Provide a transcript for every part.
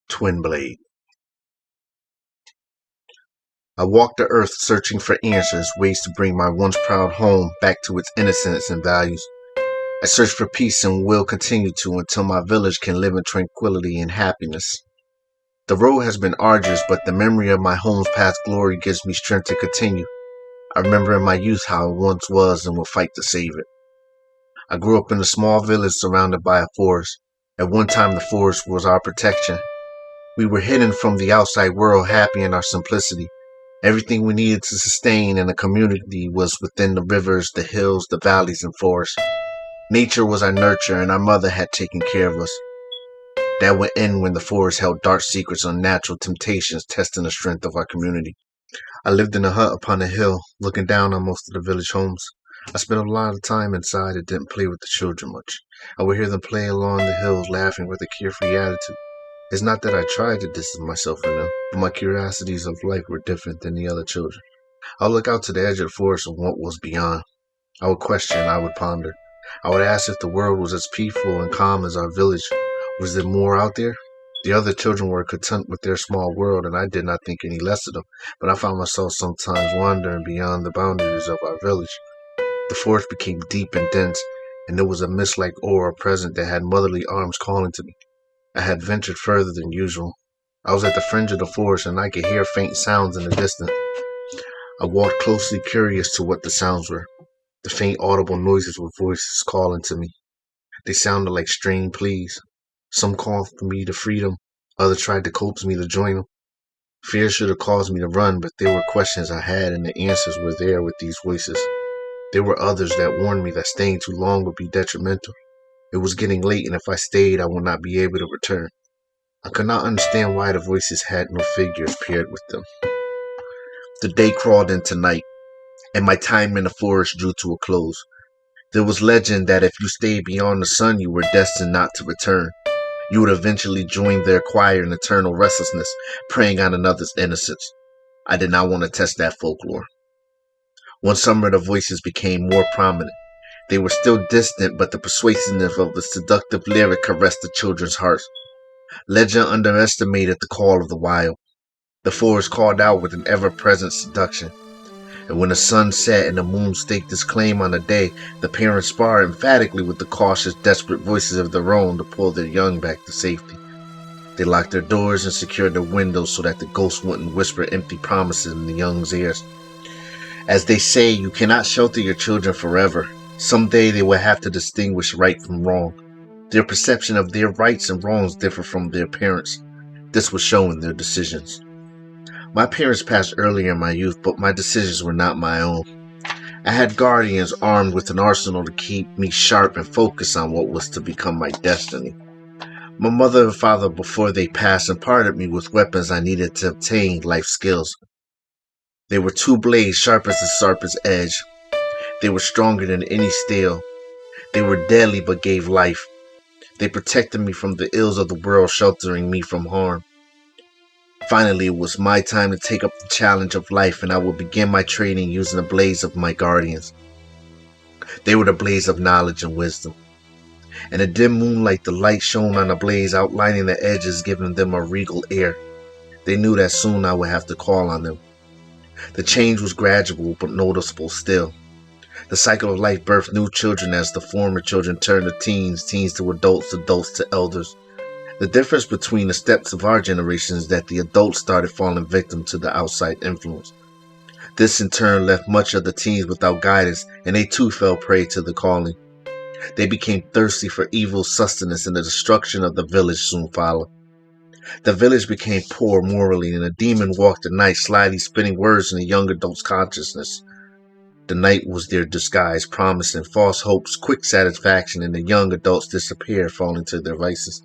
Twin Blade. I walked the earth searching for answers, ways to bring my once proud home back to its innocence and values. I search for peace and will continue to until my village can live in tranquility and happiness. The road has been arduous, but the memory of my home's past glory gives me strength to continue. I remember in my youth how it once was and will fight to save it. I grew up in a small village surrounded by a forest. At one time the forest was our protection. We were hidden from the outside world, happy in our simplicity. Everything we needed to sustain in a community was within the rivers, the hills, the valleys, and forests. Nature was our nurture, and our mother had taken care of us. That would end when the forest held dark secrets on natural temptations, testing the strength of our community. I lived in a hut upon a hill, looking down on most of the village homes. I spent a lot of time inside and didn't play with the children much. I would hear them play along the hills, laughing with a carefree attitude. It's not that I tried to distance myself from them, but my curiosities of life were different than the other children. I would look out to the edge of the forest and what was beyond. I would question, I would ponder. I would ask if the world was as peaceful and calm as our village. Was there more out there? The other children were content with their small world, and I did not think any less of them, but I found myself sometimes wandering beyond the boundaries of our village. The forest became deep and dense, and there was a mist-like aura present that had motherly arms calling to me. I had ventured further than usual. I was at the fringe of the forest, and I could hear faint sounds in the distance. I walked closely, curious to what the sounds were. The faint audible noises were voices calling to me. They sounded like strained pleas. Some called for me to freedom, others tried to coax me to join them. Fear should have caused me to run, but there were questions I had, and the answers were there with these voices. There were others that warned me that staying too long would be detrimental. It was getting late, and if I stayed, I would not be able to return. I could not understand why the voices had no figures paired with them. The day crawled into night, and my time in the forest drew to a close. There was legend that if you stayed beyond the sun, you were destined not to return. You would eventually join their choir in eternal restlessness, preying on another's innocence. I did not want to test that folklore. One summer the voices became more prominent. They were still distant, but the persuasiveness of the seductive lyric caressed the children's hearts. Legend underestimated the call of the wild. The forest called out with an ever-present seduction. And when the sun set and the moon staked its claim on the day, the parents sparred emphatically with the cautious, desperate voices of their own to pull their young back to safety. They locked their doors and secured their windows so that the ghosts wouldn't whisper empty promises in the young's ears. As they say, you cannot shelter your children forever. Someday they will have to distinguish right from wrong. Their perception of their rights and wrongs differ from their parents'. This was shown in their decisions. My parents passed earlier in my youth, but my decisions were not my own. I had guardians armed with an arsenal to keep me sharp and focused on what was to become my destiny. My mother and father, before they passed, imparted me with weapons I needed to obtain life skills. They were two blades sharp as the sharpest edge. They were stronger than any steel. They were deadly but gave life. They protected me from the ills of the world, sheltering me from harm. Finally, it was my time to take up the challenge of life, and I would begin my training using the blades of my guardians. They were the blades of knowledge and wisdom. In the dim moonlight, the light shone on the blades, outlining the edges, giving them a regal air. They knew that soon I would have to call on them. The change was gradual but noticeable still. The cycle of life birthed new children as the former children turned to teens, teens to adults, adults to elders. The difference between the steps of our generation is that the adults started falling victim to the outside influence. This in turn left much of the teens without guidance, and they too fell prey to the calling. They became thirsty for evil sustenance, and the destruction of the village soon followed. The village became poor morally, and a demon walked the night, slyly spinning words in the young adults' consciousness. The night was their disguise, promising false hopes, quick satisfaction, and the young adults disappeared, falling to their vices.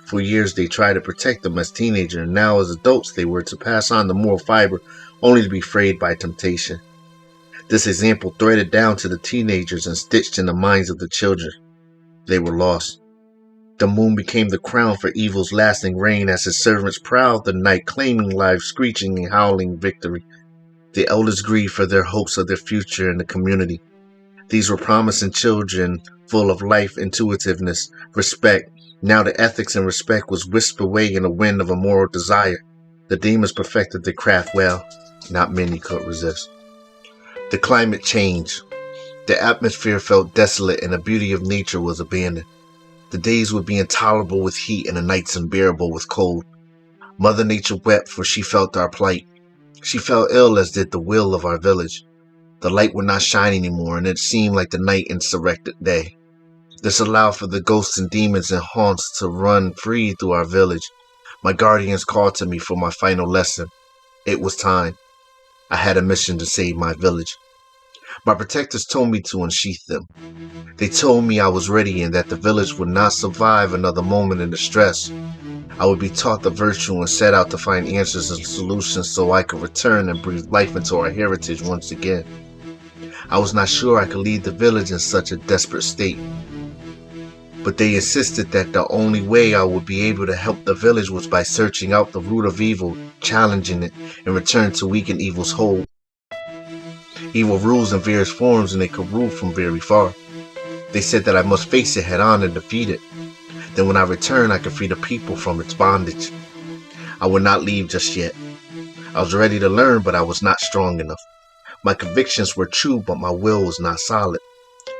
For years they tried to protect them as teenagers, and now as adults they were to pass on the moral fiber, only to be frayed by temptation. This example threaded down to the teenagers and stitched in the minds of the children. They were lost. The moon became the crown for evil's lasting reign as his servants prowled the night, claiming life, screeching and howling victory. The elders grieved for their hopes of their future in the community. These were promising children full of life, intuitiveness, respect, Now the ethics and respect was whisked away in the wind of a moral desire. The demons perfected their craft well. Not many could resist. The climate changed. The atmosphere felt desolate and the beauty of nature was abandoned. The days would be intolerable with heat and the nights unbearable with cold. Mother Nature wept for she felt our plight. She fell ill as did the will of our village. The light would not shine anymore and it seemed like the night insurrected day. This allowed for the ghosts and demons and haunts to run free through our village. My guardians called to me for my final lesson. It was time. I had a mission to save my village. My protectors told me to unsheath them. They told me I was ready and that the village would not survive another moment in distress. I would be taught the virtue and set out to find answers and solutions so I could return and breathe life into our heritage once again. I was not sure I could lead the village in such a desperate state. But they insisted that the only way I would be able to help the village was by searching out the root of evil, challenging it, and return to weaken evil's hold. Evil rules in various forms and they could rule from very far. They said that I must face it head on and defeat it. Then when I return, I could free the people from its bondage. I would not leave just yet. I was ready to learn, but I was not strong enough. My convictions were true, but my will was not solid.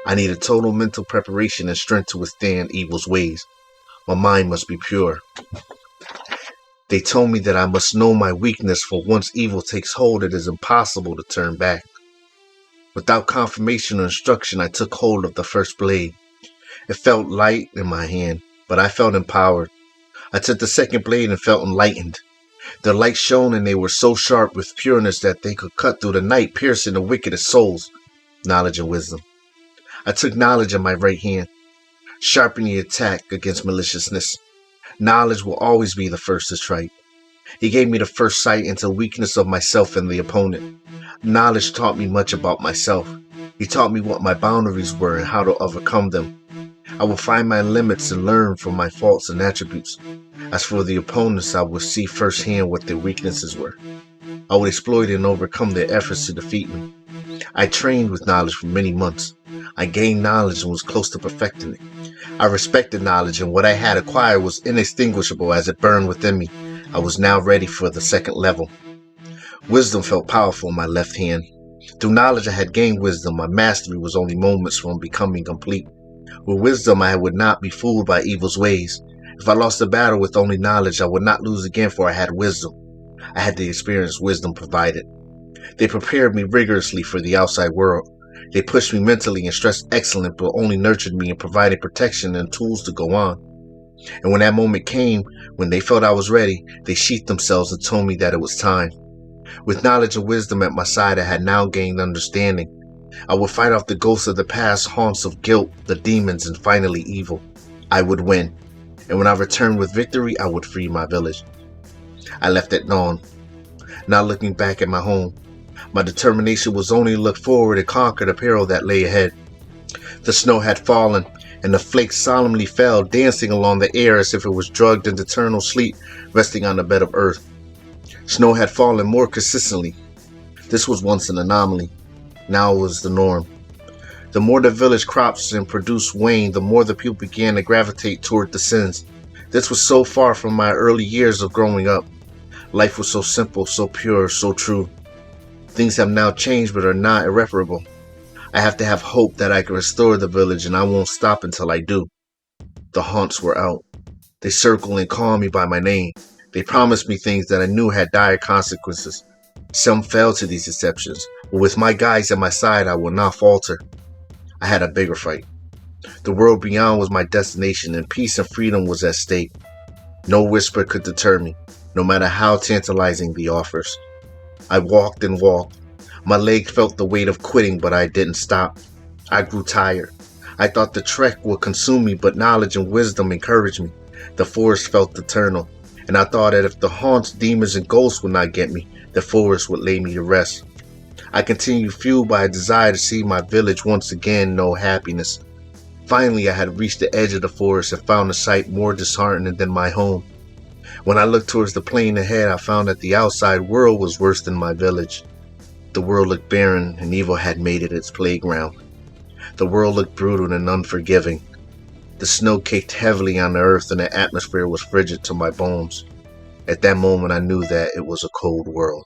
I needed total mental preparation and strength to withstand evil's ways. My mind must be pure. They told me that I must know my weakness, for once evil takes hold, it is impossible to turn back. Without confirmation or instruction, I took hold of the first blade. It felt light in my hand, but I felt empowered. I took the second blade and felt enlightened. Their light shone and they were so sharp with pureness that they could cut through the night, piercing the wickedest souls. Knowledge and wisdom. I took knowledge in my right hand, sharpening the attack against maliciousness. Knowledge will always be the first to strike. He gave me the first sight into the weakness of myself and the opponent. Knowledge taught me much about myself. He taught me what my boundaries were and how to overcome them. I will find my limits and learn from my faults and attributes. As for the opponents, I will see firsthand what their weaknesses were. I would exploit and overcome their efforts to defeat me. I trained with knowledge for many months. I gained knowledge and was close to perfecting it. I respected knowledge, and what I had acquired was inextinguishable as it burned within me. I was now ready for the second level. Wisdom felt powerful in my left hand. Through knowledge I had gained wisdom. My mastery was only moments from becoming complete. With wisdom I would not be fooled by evil's ways. If I lost a battle with only knowledge, I would not lose again, for I had wisdom. I had the experience wisdom provided. They prepared me rigorously for the outside world. They pushed me mentally and stressed excellence, but only nurtured me and provided protection and tools to go on. And when that moment came, when they felt I was ready, they sheathed themselves and told me that it was time. With knowledge and wisdom at my side, I had now gained understanding. I would fight off the ghosts of the past, haunts of guilt, the demons, and finally evil. I would win. And when I returned with victory, I would free my village. I left at dawn. Now looking back at my home, my determination was only to look forward and conquer the peril that lay ahead. The snow had fallen, and the flakes solemnly fell, dancing along the air as if it was drugged into eternal sleep, resting on the bed of earth. Snow had fallen more consistently. This was once an anomaly. Now it was the norm. The more the village crops and produce waned, the more the people began to gravitate toward the sins. This was so far from my early years of growing up. Life was so simple, so pure, so true. Things have now changed but are not irreparable. I have to have hope that I can restore the village, and I won't stop until I do. The haunts were out. They circled and called me by my name. They promised me things that I knew had dire consequences. Some fell to these deceptions, but with my guides at my side, I will not falter. I had a bigger fight. The world beyond was my destination, and peace and freedom was at stake. No whisper could deter me, no matter how tantalizing the offers. I walked and walked. My legs felt the weight of quitting, but I didn't stop. I grew tired. I thought the trek would consume me, but knowledge and wisdom encouraged me. The forest felt eternal, and I thought that if the haunts, demons, and ghosts would not get me, the forest would lay me to rest. I continued, fueled by a desire to see my village once again know happiness. Finally, I had reached the edge of the forest and found a sight more disheartening than my home. When I looked towards the plain ahead, I found that the outside world was worse than my village. The world looked barren, and evil had made it its playground. The world looked brutal and unforgiving. The snow caked heavily on the earth and the atmosphere was frigid to my bones. At that moment I knew that it was a cold world.